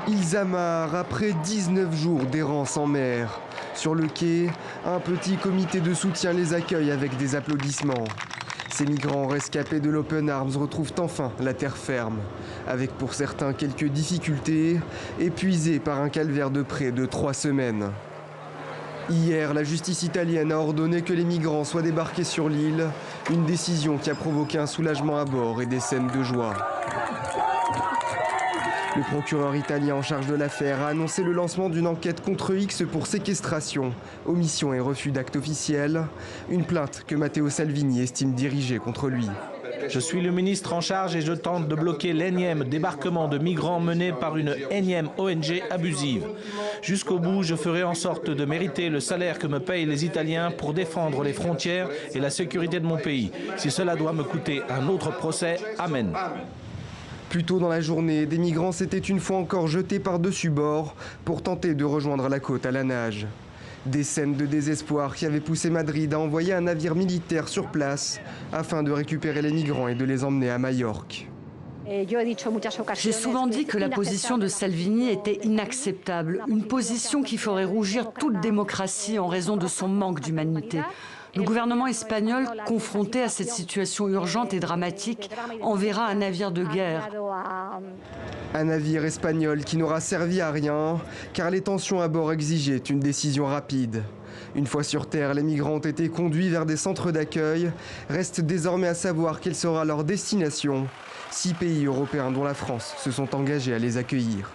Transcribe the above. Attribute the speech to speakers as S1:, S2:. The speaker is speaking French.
S1: Ils amarrent après 19 jours d'errance en mer. Sur le quai, un petit comité de soutien les accueille avec des applaudissements. Ces migrants rescapés de l'Open Arms retrouvent enfin la terre ferme, avec pour certains quelques difficultés, épuisés par un calvaire de près de 3 semaines. Hier, la justice italienne a ordonné que les migrants soient débarqués sur l'île, une décision qui a provoqué un soulagement à bord et des scènes de joie. Le procureur italien en charge de l'affaire a annoncé le lancement d'une enquête contre X pour séquestration, omission et refus d'acte officiel, une plainte que Matteo Salvini estime dirigée contre lui.
S2: Je suis le ministre en charge et je tente de bloquer l'énième débarquement de migrants mené par une énième ONG abusive. Jusqu'au bout, je ferai en sorte de mériter le salaire que me payent les Italiens pour défendre les frontières et la sécurité de mon pays. Si cela doit me coûter un autre procès, amen.
S1: Plus tôt dans la journée, des migrants s'étaient une fois encore jetés par-dessus bord pour tenter de rejoindre la côte à la nage. Des scènes de désespoir qui avaient poussé Madrid à envoyer un navire militaire sur place afin de récupérer les migrants et de les emmener à Majorque.
S3: J'ai souvent dit que la position de Salvini était inacceptable, une position qui ferait rougir toute démocratie en raison de son manque d'humanité. Le gouvernement espagnol, confronté à cette situation urgente et dramatique, enverra un navire de guerre.
S1: Un navire espagnol qui n'aura servi à rien, car les tensions à bord exigeaient une décision rapide. Une fois sur terre, les migrants ont été conduits vers des centres d'accueil. Reste désormais à savoir quelle sera leur destination. 6 pays européens, dont la France, se sont engagés à les accueillir.